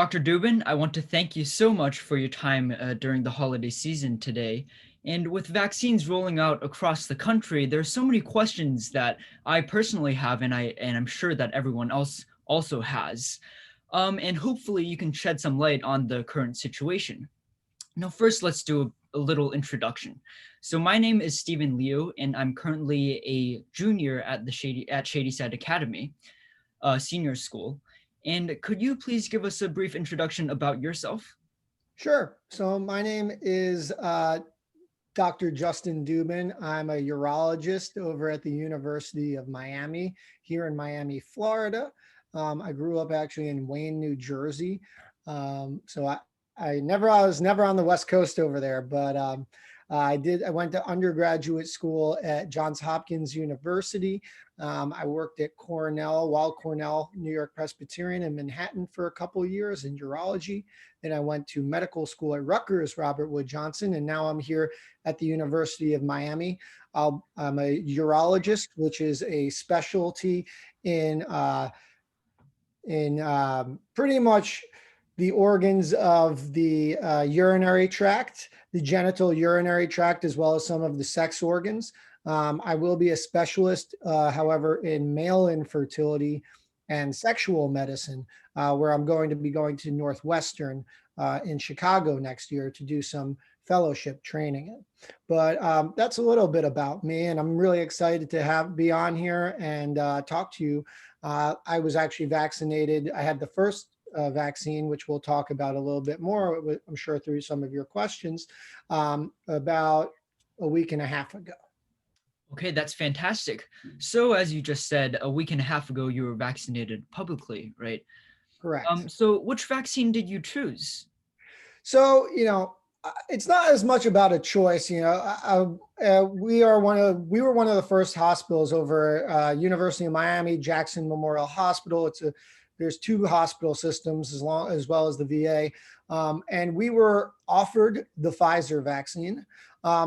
Dr. Dubin, I want to thank you so much for your time during the holiday season today. And with vaccines rolling out across the country, there's so many questions that I personally have, and I'm sure that everyone else also has. And hopefully you can shed some light on the current situation. Now, first, let's do a little introduction. So my name is Steven Liu, and I'm currently a junior at Shadyside Academy, senior school. And could you please give us a brief introduction about yourself? Sure. So my name is Dr. Justin Dubin. I'm a urologist over at the University of Miami here in Miami, Florida. I grew up actually in Wayne, New Jersey. I was never on the West Coast over there, but I went to undergraduate school at Johns Hopkins University. I worked at Weill Cornell, New York Presbyterian in Manhattan for a couple of years in urology. Then I went to medical school at Rutgers, Robert Wood Johnson, and now I'm here at the University of Miami. I'm a urologist, which is a specialty in pretty much the organs of the urinary tract, the genital urinary tract, as well as some of the sex organs. I will be a specialist, however, in male infertility and sexual medicine, where I'm going to be going to Northwestern in Chicago next year to do some fellowship training. But that's a little bit about me, and I'm really excited to be on here and talk to you. I was actually vaccinated. I had the first vaccine, which we'll talk about a little bit more, I'm sure, through some of your questions, about a week and a half ago. Okay, that's fantastic. So as you just said, a week and a half ago, you were vaccinated publicly, right? Correct. So which vaccine did you choose? So, it's not as much about a choice. We were one of the first hospitals over University of Miami, Jackson Memorial Hospital. There's two hospital systems as well as the VA. And we were offered the Pfizer vaccine.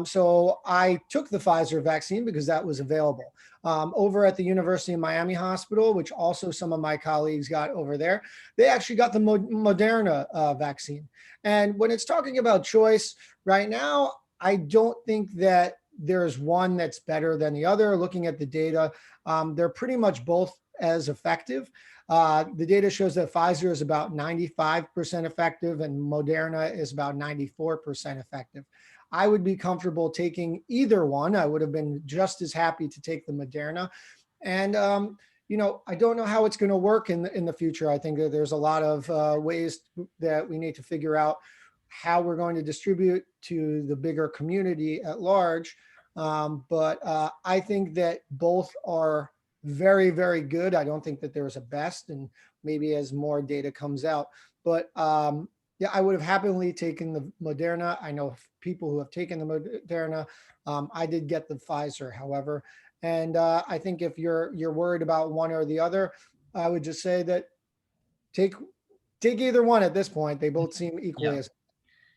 So I took the Pfizer vaccine because that was available. Over at the University of Miami Hospital, which also some of my colleagues got over there, they actually got the Moderna vaccine. And when it's talking about choice right now, I don't think that there's one that's better than the other. Looking at the data, they're pretty much both as effective. The data shows that Pfizer is about 95% effective and Moderna is about 94% effective. I would be comfortable taking either one. I would have been just as happy to take the Moderna. And, I don't know how it's going to work in the future. I think that there's a lot of ways that we need to figure out how we're going to distribute to the bigger community at large. But I think that both are very, very good. I don't think that there's a best, and maybe as more data comes out. But yeah, I would have happily taken the Moderna. I know people who have taken the Moderna. I did get the Pfizer, however. And I think if you're worried about one or the other, I would just say that take either one at this point. They both seem equally Yeah. as.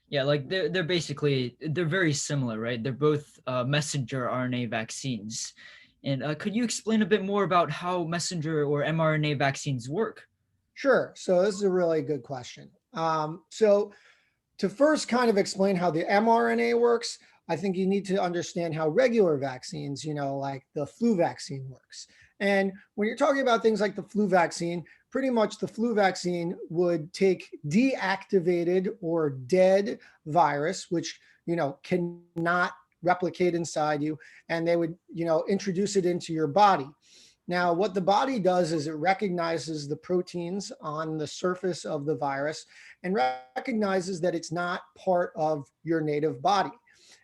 Yeah, like they're very similar, right? They're both messenger RNA vaccines. And could you explain a bit more about how messenger or mRNA vaccines work? Sure. So this is a really good question. So to first kind of explain how the mRNA works, I think you need to understand how regular vaccines, like the flu vaccine works. And when you're talking about things like the flu vaccine, pretty much the flu vaccine would take deactivated or dead virus, which, cannot replicate inside you, and they would, introduce it into your body. Now, what the body does is it recognizes the proteins on the surface of the virus and recognizes that it's not part of your native body.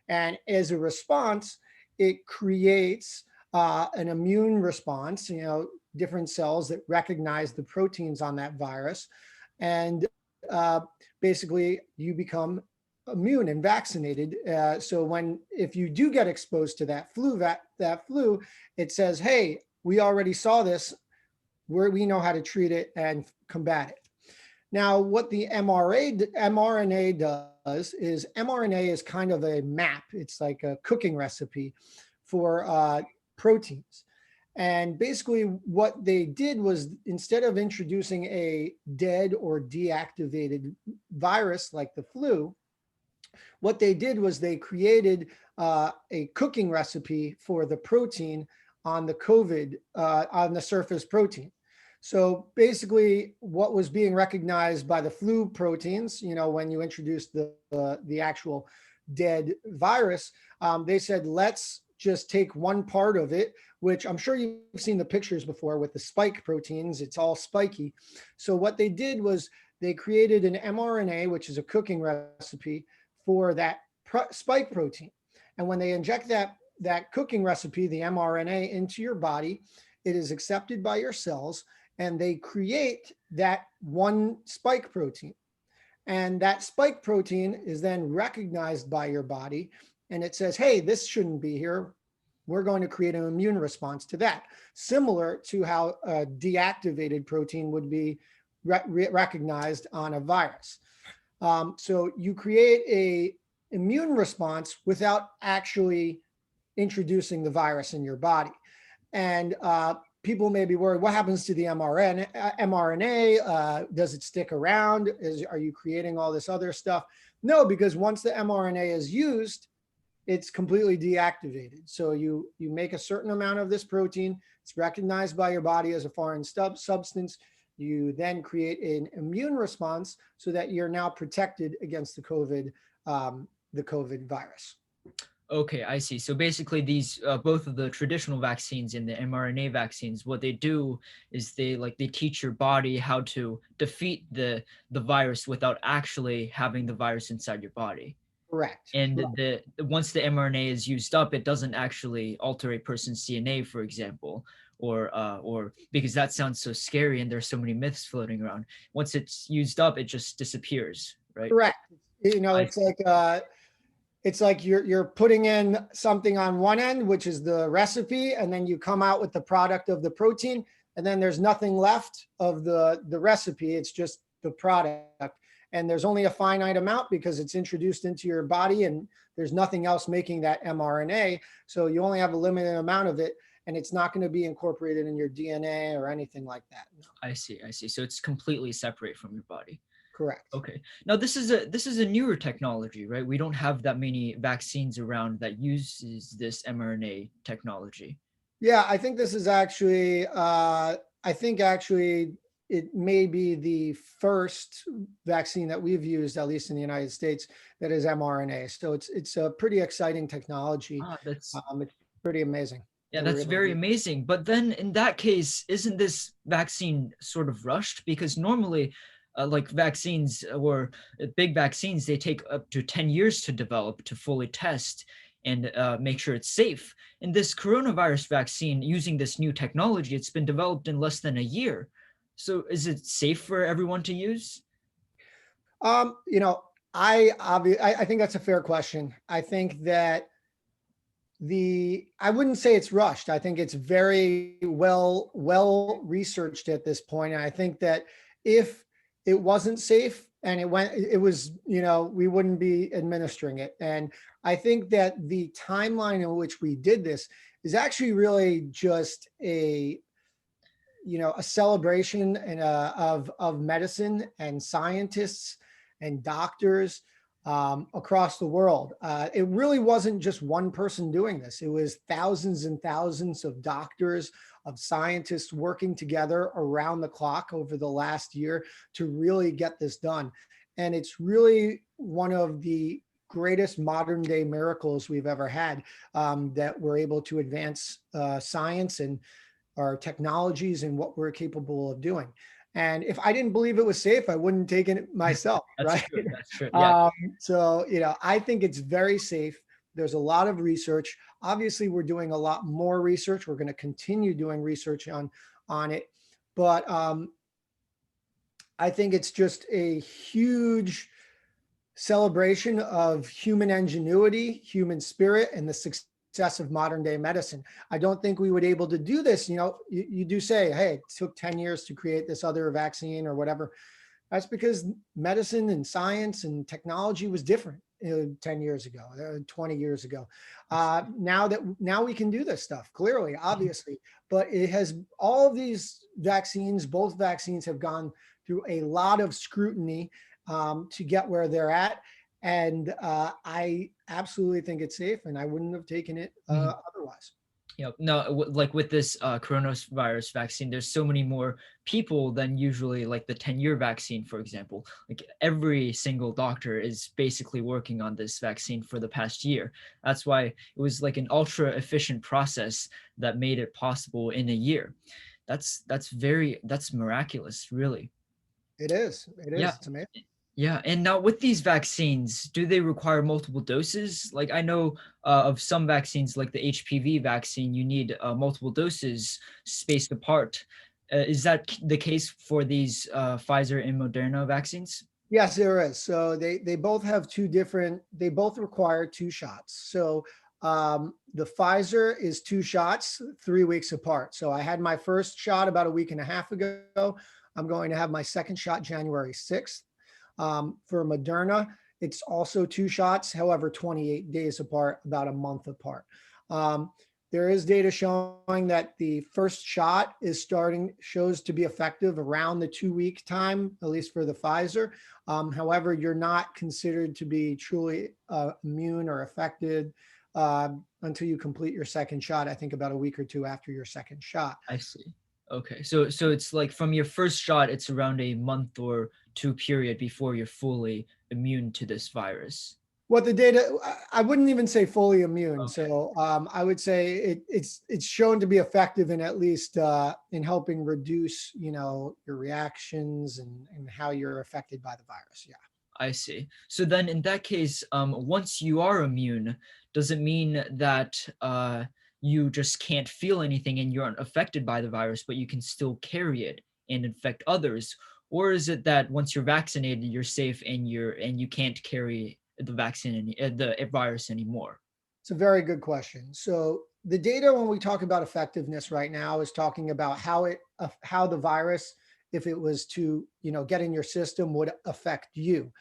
And as a response, it creates an immune response, different cells that recognize the proteins on that virus. And basically, you become immune and vaccinated. So if you do get exposed to that flu, it says, hey, we already saw this, we know how to treat it and combat it. Now, what the mRNA does is mRNA is kind of a map. It's like a cooking recipe for proteins. And basically what they did was, instead of introducing a dead or deactivated virus like the flu, what they did was they created a cooking recipe for the protein on the COVID, on the surface protein. So basically what was being recognized by the flu proteins, when you introduced the actual dead virus, they said, let's just take one part of it, which I'm sure you've seen the pictures before with the spike proteins. It's all spiky. So what they did was they created an mRNA, which is a cooking recipe for that spike protein. And when they inject that cooking recipe, the mRNA, into your body, it is accepted by your cells, and they create that one spike protein. And that spike protein is then recognized by your body, and it says, hey, this shouldn't be here. We're going to create an immune response to that, similar to how a deactivated protein would be recognized on a virus. So you create a immune response without actually introducing the virus in your body. And people may be worried, what happens to the mRNA? Does it stick around? Are you creating all this other stuff? No, because once the mRNA is used, it's completely deactivated. So you make a certain amount of this protein, it's recognized by your body as a foreign substance. You then create an immune response so that you're now protected against the COVID virus. Okay, I see. So basically these, both of the traditional vaccines and the mRNA vaccines, what they do is they teach your body how to defeat the virus without actually having the virus inside your body. Correct. And once the mRNA is used up, it doesn't actually alter a person's DNA, for example, or because that sounds so scary and there's so many myths floating around. Once it's used up, it just disappears, right? Correct. It's like you're putting in something on one end, which is the recipe, and then you come out with the product of the protein, and then there's nothing left of the recipe. It's just the product. And there's only a finite amount because it's introduced into your body, and there's nothing else making that mRNA. So you only have a limited amount of it, and it's not going to be incorporated in your DNA or anything like that. No. I see. So it's completely separate from your body. Correct. Okay. Now this is a newer technology, right? We don't have that many vaccines around that uses this mRNA technology. Yeah, I think this is actually, it may be the first vaccine that we've used, at least in the United States, that is mRNA. So it's a pretty exciting technology. It's pretty amazing. Yeah, that's very amazing. But then in that case, isn't this vaccine sort of rushed? Because normally, like vaccines or big vaccines, they take up to 10 years to develop, to fully test and make sure it's safe. In this coronavirus vaccine, using this new technology, it's been developed in less than a year. So is it safe for everyone to use? I think that's a fair question. I think that I wouldn't say it's rushed. I think it's very well researched at this point. And I think that if it wasn't safe and we wouldn't be administering it. And I think that the timeline in which we did this is actually really just a celebration and of medicine and scientists and doctors across the world. It really wasn't just one person doing this. It was thousands and thousands of doctors, of scientists working together around the clock over the last year to really get this done. And it's really one of the greatest modern day miracles we've ever had, that we're able to advance science and our technologies and what we're capable of doing. And if I didn't believe it was safe, I wouldn't take it myself, right? That's true. Yeah. So, I think it's very safe. There's a lot of research. Obviously, we're doing a lot more research. We're going to continue doing research on it. But I think it's just a huge celebration of human ingenuity, human spirit, and the success of modern day medicine. I don't think we would be able to do this. You do say, hey, it took 10 years to create this other vaccine or whatever. That's because medicine and science and technology was different. 10 years ago, 20 years ago. Now we can do this stuff clearly, obviously, but it has all of these vaccines, both vaccines have gone through a lot of scrutiny to get where they're at. And I absolutely think it's safe, and I wouldn't have taken it otherwise. No, like with this coronavirus vaccine, there's so many more people than usually like the 10-year vaccine, for example. Like every single doctor is basically working on this vaccine for the past year. That's why it was like an ultra efficient process that made it possible in a year. That's miraculous, really. It is. It Yeah. is. It's amazing. Yeah, and now with these vaccines, do they require multiple doses? Like I know of some vaccines, like the HPV vaccine, you need multiple doses spaced apart. Is that the case for these Pfizer and Moderna vaccines? Yes, there is. So they both have they both require 2 shots. So the Pfizer is 2 shots, 3 weeks apart. So I had my first shot about a week and a half ago. I'm going to have my second shot January 6th. For Moderna, it's also 2 shots, however, 28 days apart, about a month apart. There is data showing that the first shot shows to be effective around the 2-week time, at least for the Pfizer. However, you're not considered to be truly immune or affected until you complete your second shot, I think about a week or two after your second shot. I see. Okay, so it's like from your first shot, it's around a month or two period before you're fully immune to this virus. What the data, I wouldn't even say fully immune. Okay. So I would say it's shown to be effective in at least in helping reduce, your reactions and how you're affected by the virus. Yeah. I see. So then in that case, once you are immune, does it mean that you just can't feel anything and you're unaffected by the virus, but you can still carry it and infect others? Or is it that once you're vaccinated, you're safe and you can't carry the the virus anymore? It's a very good question. So the data when we talk about effectiveness right now is talking about how the virus, if it was to get in your system, would affect you.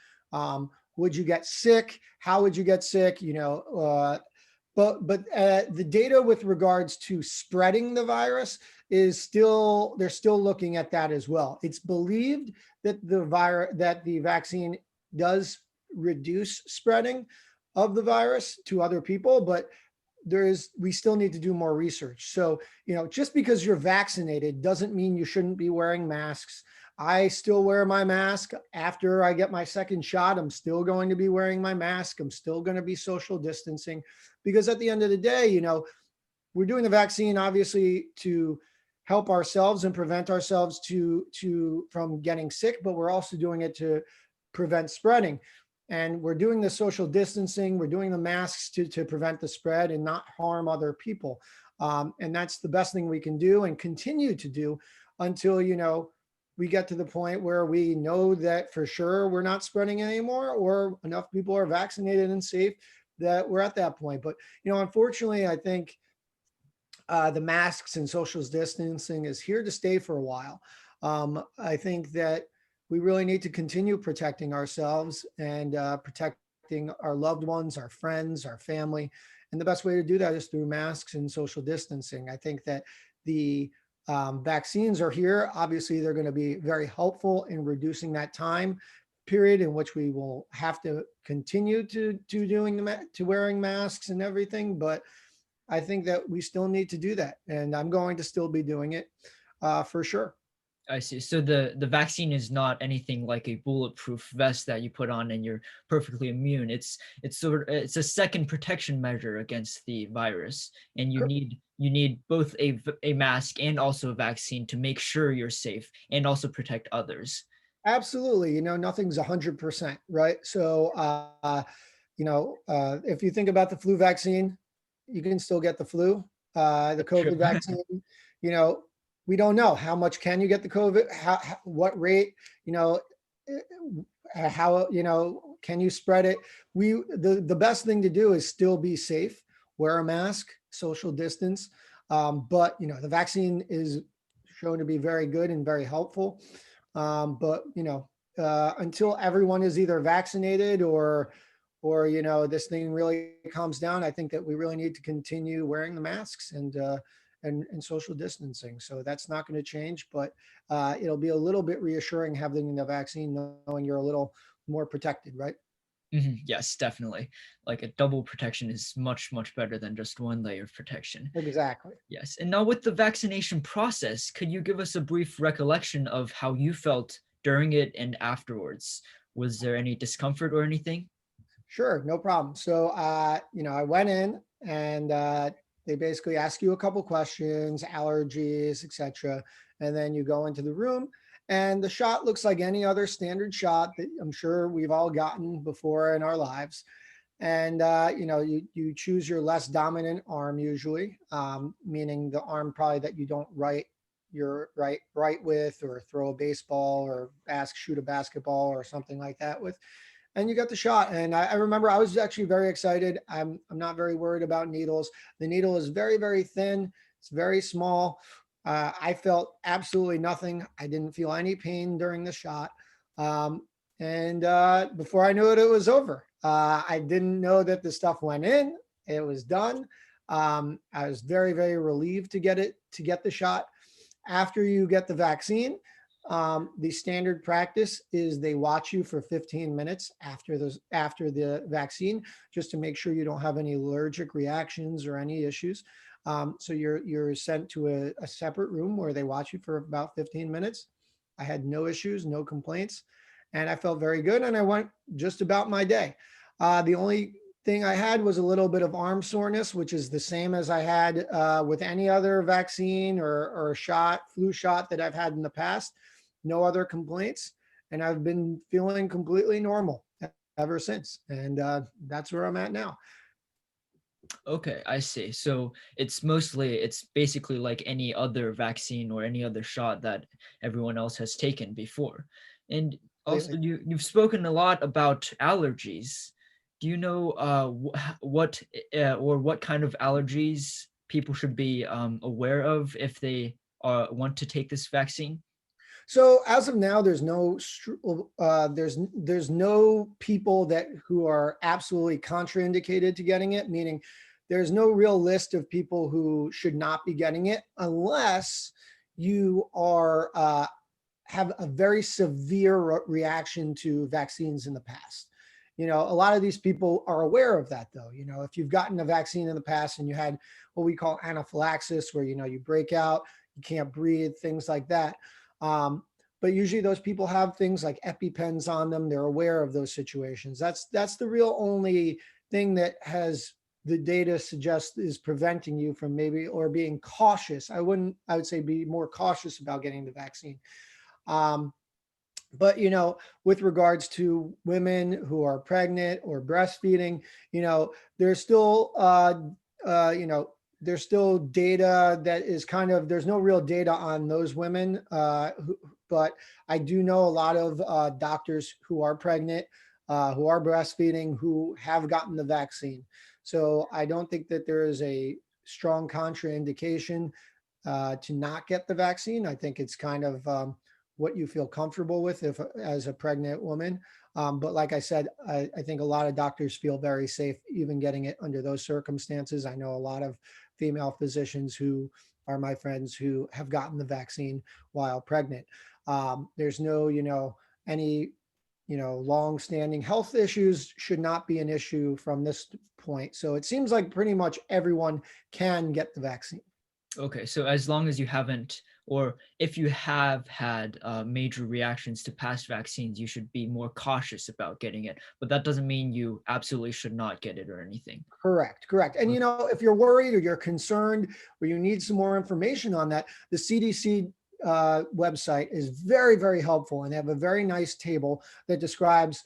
Would you get sick? How would you get sick? But the data with regards to spreading the virus they're still looking at that as well. It's believed that the vaccine does reduce spreading of the virus to other people, but we still need to do more research. So, just because you're vaccinated doesn't mean you shouldn't be wearing masks. I still wear my mask after I get my second shot. I'm still going to be wearing my mask. I'm still going to be social distancing because at the end of the day, we're doing the vaccine obviously to help ourselves and prevent ourselves from getting sick, but we're also doing it to prevent spreading. And we're doing the social distancing, we're doing the masks to prevent the spread and not harm other people. And that's the best thing we can do and continue to do until, we get to the point where we know that for sure we're not spreading anymore or enough people are vaccinated and safe that we're at that point. But, unfortunately, I think the masks and social distancing is here to stay for a while. I think that we really need to continue protecting ourselves and protecting our loved ones, our friends, our family. And the best way to do that is through masks and social distancing. I think that the vaccines are here. Obviously, they're going to be very helpful in reducing that time period in which we will have to continue to wearing masks and everything. But I think that we still need to do that. And I'm going to still be doing it for sure. I see. So the vaccine is not anything like a bulletproof vest that you put on and you're perfectly immune. It's a second protection measure against the virus, and you need both a mask and also a vaccine to make sure you're safe and also protect others. Absolutely. Nothing's 100%, right? So, if you think about the flu vaccine, you can still get the flu. The COVID vaccine, we don't know how much can you get the COVID, what rate, how, can you spread it? The best thing to do is still be safe, wear a mask, social distance. But, the vaccine is shown to be very good and very helpful. But, until everyone is either vaccinated or or, this thing really calms down, I think that we really need to continue wearing the masks and social distancing. So that's not going to change, but it'll be a little bit reassuring having the vaccine, knowing you're a little more protected, right? Yes, definitely. Like a double protection is much, much better than just one layer of protection. Exactly. Yes. And now with the vaccination process, could you give us a brief recollection of how you felt during it and afterwards? Was there any discomfort or anything? Sure, no problem. So, I went in and they basically ask you a couple questions, allergies, etc. And then you go into the room and the shot looks like any other standard shot that I'm sure we've all gotten before in our lives. And, you choose your less dominant arm usually, meaning the arm probably that you don't right with, or throw a baseball or shoot a basketball or something like that with, and you got the shot. And I remember I was actually very excited. I'm not very worried about needles. The needle is very, very thin. It's very small. I felt absolutely nothing. I didn't feel any pain during the shot. And before I knew it, it was over. I didn't know that the stuff went in. It was done. I was very, very relieved to get the shot. After you get the vaccine, the standard practice is they watch you for 15 minutes after the vaccine, just to make sure you don't have any allergic reactions or any issues. So you're sent to a separate room where they watch you for about 15 minutes. I had no issues, no complaints, and I felt very good. And I went just about my day. The only thing I had was a little bit of arm soreness, which is the same as I had with any other vaccine or flu shot that I've had in the past. No other complaints, and I've been feeling completely normal ever since. And that's where I'm at now. Okay, I see. So it's basically like any other vaccine or any other shot that everyone else has taken before. And also Completely. you've spoken a lot about allergies. Do you know what or what kind of allergies people should be aware of if they want to take this vaccine? So as of now, there's no people who are absolutely contraindicated to getting it, meaning there's no real list of people who should not be getting it unless you are have a very severe reaction to vaccines in the past. A lot of these people are aware of that, though. If you've gotten a vaccine in the past and you had what we call anaphylaxis, where you break out, you can't breathe, things like that. But usually those people have things like EpiPens on them. They're aware of those situations. That's the real only thing that has the data suggests is preventing you from maybe, or being cautious. I would say be more cautious about getting the vaccine. But with regards to women who are pregnant or breastfeeding, there's still there's still data that is there's no real data on those women, but I do know a lot of doctors who are pregnant, who are breastfeeding, who have gotten the vaccine. So I don't think that there is a strong contraindication to not get the vaccine. I think it's what you feel comfortable with as a pregnant woman. But like I said, I think a lot of doctors feel very safe even getting it under those circumstances. I know a lot of female physicians who are my friends who have gotten the vaccine while pregnant. There's no, any, long-standing health issues should not be an issue from this point. So it seems like pretty much everyone can get the vaccine. Okay, so as long as you haven't, or if you have had major reactions to past vaccines, you should be more cautious about getting it. But that doesn't mean you absolutely should not get it or anything. Correct. And if you're worried or you're concerned or you need some more information on that, the CDC website is very, very helpful, and they have a very nice table that describes,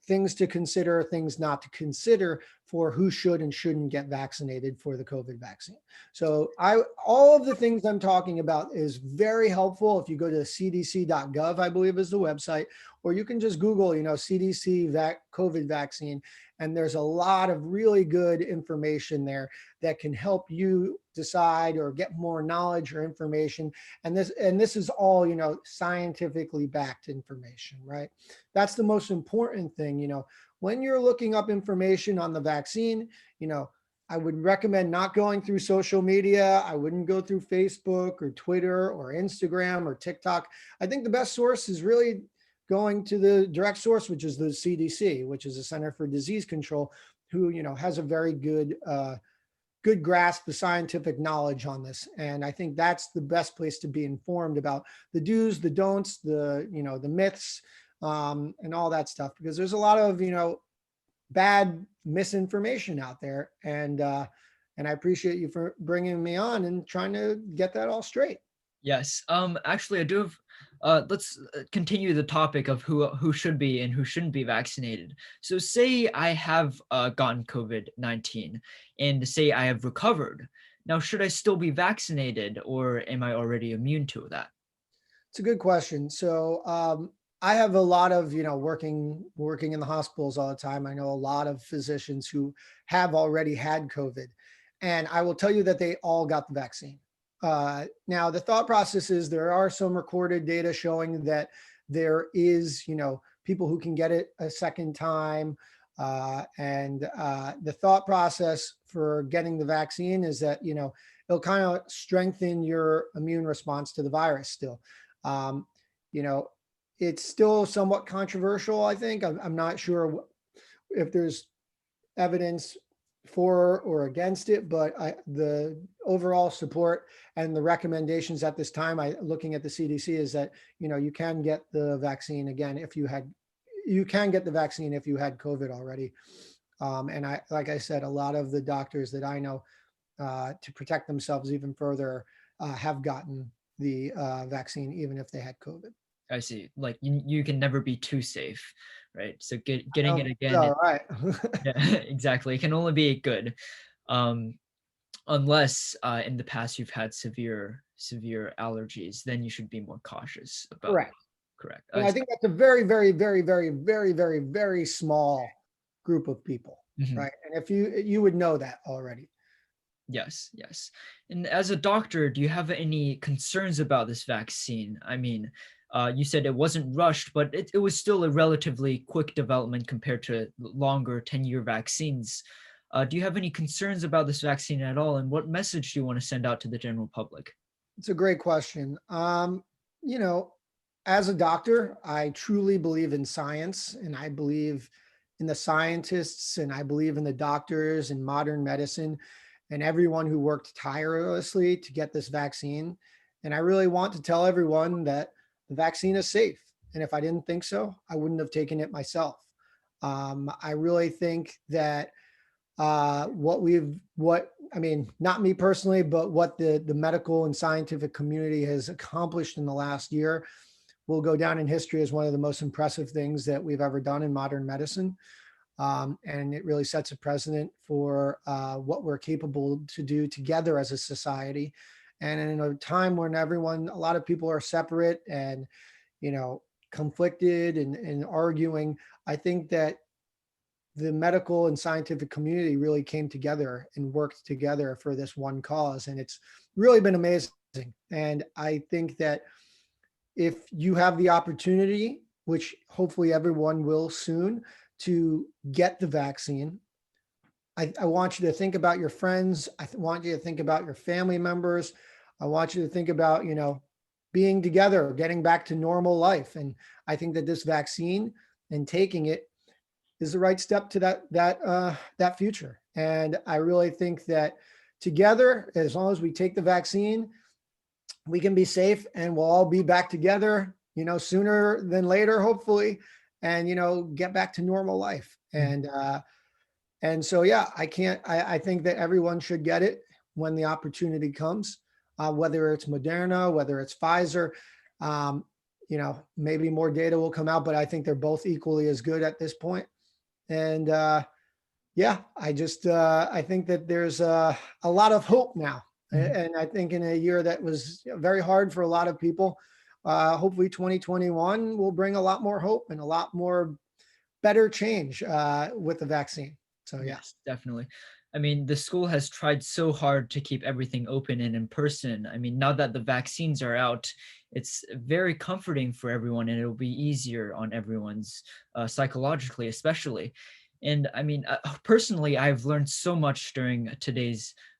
things to consider, things not to consider for who should and shouldn't get vaccinated for the COVID vaccine. So all of the things I'm talking about is very helpful. If you go to cdc.gov, I believe is the website, or you can just Google, CDC COVID vaccine. And there's a lot of really good information there that can help you decide or get more knowledge or information. And this is all, scientifically backed information, right? That's the most important thing. when you're looking up information on the vaccine, you know, I would recommend not going through social media. I wouldn't go through Facebook or Twitter or Instagram or TikTok. I think the best source is really going to the direct source, which is the CDC, which is the Center for Disease Control, who, you know, has a very good grasp of scientific knowledge on this. And I think that's the best place to be informed about the do's, the don'ts, the, you know, the myths, and all that stuff, because there's a lot of, you know, bad misinformation out there. And I appreciate you for bringing me on and trying to get that all straight. Yes. Actually, I do have. Let's continue the topic of who should be and who shouldn't be vaccinated. So, say I have gotten COVID-19, and say I have recovered. Now, should I still be vaccinated, or am I already immune to that? It's a good question. So I have a lot of, you know, working in the hospitals all the time. I know a lot of physicians who have already had COVID, and I will tell you that they all got the vaccine. Now, the thought process is there are some recorded data showing that there is, you know, people who can get it a second time. And the thought process for getting the vaccine is that, you know, it'll kind of strengthen your immune response to the virus still. Um, you know, it's still somewhat controversial, I think. I'm not sure if there's evidence for or against it, but the overall support and the recommendations at this time, looking at the CDC, is that, you know, you can get the vaccine again if you can get the vaccine if you had COVID already. And like I said, a lot of the doctors that I know, to protect themselves even further, have gotten the vaccine even if they had COVID. I see. Like you can never be too safe, right? So getting it again, All right. yeah, exactly. It can only be good, um, unless in the past you've had severe allergies. Then you should be more cautious about. Correct. Correct. And I think that's a very, very, very, very, very, very, very small group of people, Mhm. right? And if you would know that already. Yes, yes. And as a doctor, do you have any concerns about this vaccine? I mean, you said it wasn't rushed, but it was still a relatively quick development compared to longer 10-year vaccines. Do you have any concerns about this vaccine at all? And what message do you want to send out to the general public? It's a great question. You know, as a doctor, I truly believe in science, and I believe in the scientists, and I believe in the doctors in modern medicine and everyone who worked tirelessly to get this vaccine. And I really want to tell everyone that the vaccine is safe. And if I didn't think so, I wouldn't have taken it myself. I really think that what I mean, not me personally, but what the medical and scientific community has accomplished in the last year will go down in history as one of the most impressive things that we've ever done in modern medicine. And it really sets a precedent for what we're capable to do together as a society. And in a time when a lot of people are separate and, you know, conflicted and arguing, I think that the medical and scientific community really came together and worked together for this one cause. And it's really been amazing. And I think that if you have the opportunity, which hopefully everyone will soon, to get the vaccine, I want you to think about your friends. Want you to think about your family members. I want you to think about, you know, being together, getting back to normal life. And I think that this vaccine and taking it is the right step to that future. And I really think that together, as long as we take the vaccine, we can be safe and we'll all be back together, you know, sooner than later, hopefully, and, you know, get back to normal life. And so, yeah, I think that everyone should get it when the opportunity comes, whether it's Moderna, whether it's Pfizer. You know, maybe more data will come out, but I think they're both equally as good at this point. And yeah, I think that there's a lot of hope now. And I think in a year that was very hard for a lot of people, hopefully 2021 will bring a lot more hope and a lot more better change with the vaccine. So yeah. Yes, definitely. I mean, the school has tried so hard to keep everything open and in person. I mean, now that the vaccines are out, it's very comforting for everyone, and it'll be easier on everyone's psychologically, especially. And I mean, personally, I've learned so much during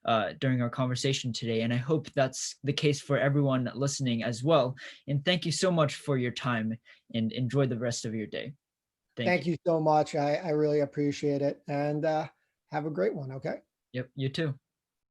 our conversation today, and I hope that's the case for everyone listening as well. And thank you so much for your time, and enjoy the rest of your day. Thank you. Thank you so much. I really appreciate it. And have a great one. Okay. Yep, you too.